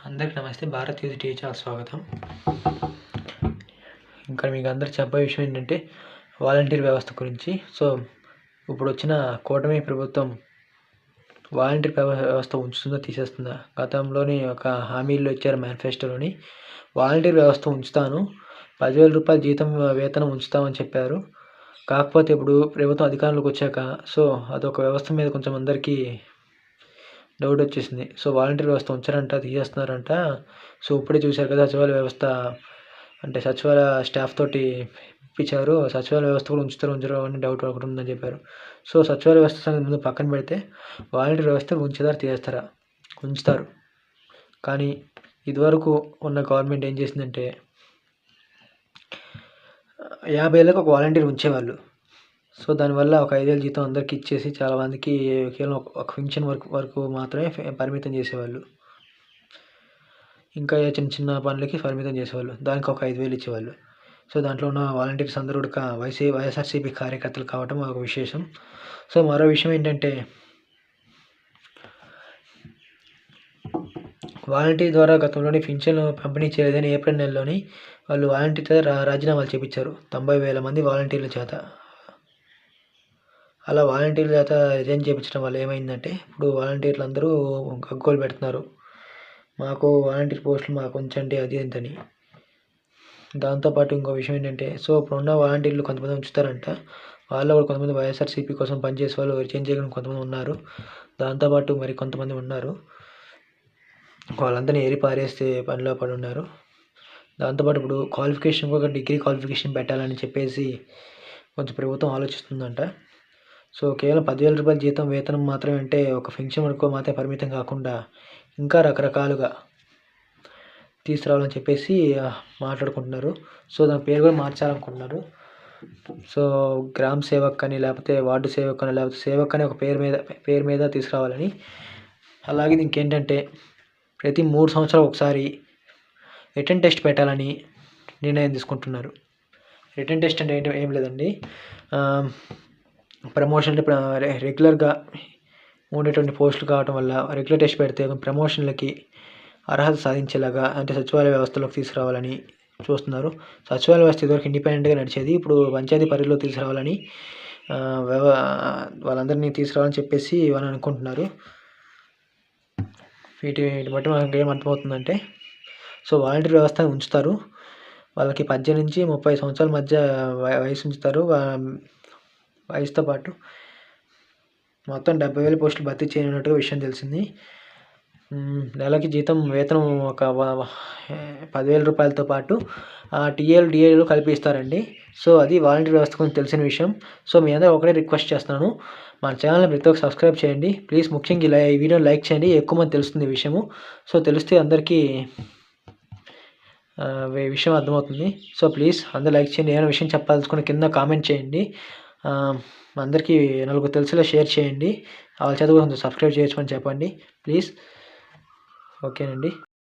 అందరికీ నమస్తే. Bharat youth teacher స్వాగతం. ఇంకా మీకు అందరికి చెప్పే విషయం ఏంటంటే వాలంటీర్ వ్యవస్థ గురించి. సో ఇప్పుడు వచ్చిన కూటమి ప్రభుత్వం వాలంటీర్ వ్యవస్థ ఉంచుతుందా తీసేస్తుందా? గతంలోని ఒక హామీల్లో ఇచ్చారు మేనిఫెస్టోలోని. వాలంటీర్ వ్యవస్థ ఉంచుతాను, 10,000 రూపాయల జీతం వేతనం ఉంచుతామని చెప్పారు. కాకపోతే ఇప్పుడు ప్రభుత్వం అధికారంలోకి వచ్చాక సో అదొక వ్యవస్థ మీద కొంచెం అందరికీ డౌట్ వచ్చేసింది. సో వాలంటీర్ వ్యవస్థ ఉంచారంట, తీసేస్తున్నారంట. సో ఇప్పుడే చూశారు కదా, సచివాలయ వ్యవస్థ అంటే సచివాలయ స్టాఫ్ తోటి ఇప్పించారు. సచివాలయ వ్యవస్థ కూడా ఉంచరు అని డౌట్ ఒకటి ఉందని చెప్పారు. సో సచివాలయ వ్యవస్థ సంగతి ముందు పక్కన పెడితే వాలంటీర్ వ్యవస్థ ఉంచుతారా తీసేస్తారా? ఉంచుతారు. కానీ ఇదివరకు ఉన్న గవర్నమెంట్ ఏం చేసిందంటే 50 ఏళ్ళకి ఒక వాలంటీర్ ఉంచేవాళ్ళు. సో దానివల్ల ఒక 5,000 జీతం అందరికీ ఇచ్చేసి చాలామందికి కేవలం ఒక ఫంక్షన్ వరకు మాత్రమే పరిమితం చేసేవాళ్ళు. ఇంకా చిన్న చిన్న పనులకి పరిమితం చేసేవాళ్ళు. దానికి ఒక 5,000 ఇచ్చేవాళ్ళు. సో దాంట్లో ఉన్న వాలంటీర్స్ అందరూ కూడా వైఎస్ఆర్సీపీ కార్యకర్తలు కావటం ఒక విశేషం. సో మరో విషయం ఏంటంటే వాలంటీర్ ద్వారా గతంలోని పింఛన్లు పంపిణీ చేయలేదని ఏప్రిల్ నెలలోని వాళ్ళు వాలంటీర్ రాజీనామాలు చేపించారు 90,000 మంది వాలంటీర్ల చేత. అలా వాలంటీర్ల చేత రిజైన్ చేయించడం వల్ల ఏమైందంటే ఇప్పుడు వాలంటీర్లు అందరూ గగ్గోలు పెడుతున్నారు, మాకు వాలంటీర్ పోస్టులు మాకు ఉంచండి అది ఎంతని. దాంతోపాటు ఇంకో విషయం ఏంటంటే సో ఇప్పుడున్న వాలంటీర్లు కొంతమంది ఉంచుతారంట. వాళ్ళు కూడా కొంతమంది వైఎస్ఆర్సీపీ కోసం పనిచేసే వాళ్ళు రిజైన్ చేయడం కొంతమంది ఉన్నారు. దాంతోపాటు మరి కొంతమంది ఉన్నారు వాళ్ళందరినీ ఏరి పారేస్తే పనిలో పడి ఉన్నారు. దాంతోపాటు ఇప్పుడు క్వాలిఫికేషన్ కూడా డిగ్రీ క్వాలిఫికేషన్ పెట్టాలని చెప్పేసి కొంచెం ప్రభుత్వం ఆలోచిస్తుందంట. సో కేవలం 10,000 రూపాయల జీతం వేతనం మాత్రమే అంటే ఒక ఫంక్షన్ వరకు మాత్రమే పరిమితం కాకుండా ఇంకా రకరకాలుగా తీసుకురావాలని చెప్పేసి మాట్లాడుకుంటున్నారు. సో దాని పేరు కూడా మార్చాలనుకుంటున్నారు. సో గ్రామ సేవక్ అని లేకపోతే వార్డు సేవక్ అని లేకపోతే సేవక్ అని ఒక పేరు మీద తీసుకురావాలని. అలాగే ఇంకేంటంటే ప్రతి 3 సంవత్సరాలు ఒకసారి రిటన్ టెస్ట్ పెట్టాలని నిర్ణయం తీసుకుంటున్నారు. రిటన్ టెస్ట్ అంటే ఏం లేదండి, ప్రమోషన్ రెగ్యులర్గా ఉండేటువంటి పోస్టులు కావటం వల్ల రెగ్యులర్ టెస్ట్ పెడితే ప్రమోషన్లకి అర్హత సాధించేలాగా అంటే సచివాలయ వ్యవస్థలోకి తీసుకురావాలని చూస్తున్నారు. సచివాలయ వ్యవస్థ ఇదివరకు ఇండిపెండెంట్గా నడిచేది, ఇప్పుడు పంచాయతీ పరిధిలో తీసుకురావాలని వాళ్ళందరినీ తీసుకురావాలని చెప్పేసి వాళ్ళు అనుకుంటున్నారు. వీటి బట్టి మనకి ఏమర్థమవుతుందంటే సో వాలంటీర్ వ్యవస్థ ఉంచుతారు. వాళ్ళకి 18 నుంచి 30 సంవత్సరాల మధ్య వయసు ఉంచుతారు. వయసుతో పాటు మొత్తం 70,000 పోస్టులు భర్తీ చేయనున్నట్టుగా విషయం తెలిసింది. నెలకి జీతం వేతనం ఒక 10,000 రూపాయలతో పాటు టీఏలు డిఏలు కలిపి ఇస్తారండి. సో అది వాలంటీర్ వ్యవస్థ గురించి తెలిసిన విషయం. సో మీ అందరూ ఒకటే రిక్వెస్ట్ చేస్తున్నాను, మన ఛానల్ని ప్రతి ఒక్కరు సబ్స్క్రైబ్ చేయండి ప్లీజ్. ముఖ్యంగా ఈ వీడియోని లైక్ చేయండి, ఎక్కువ మంది తెలుస్తుంది ఈ విషయము. సో తెలిస్తే అందరికీ విషయం అర్థమవుతుంది. సో ప్లీజ్ అందరూ లైక్ చేయండి. ఏమైనా విషయం చెప్పాల్సుకుని కింద కామెంట్ చేయండి. అందరికీ నలుగురు తెలిసేలా షేర్ చేయండి. వాళ్ళ చేత కూడా కొంచెం సబ్స్క్రైబ్ చేయొచ్చని చెప్పండి ప్లీజ్. ఓకేనండి.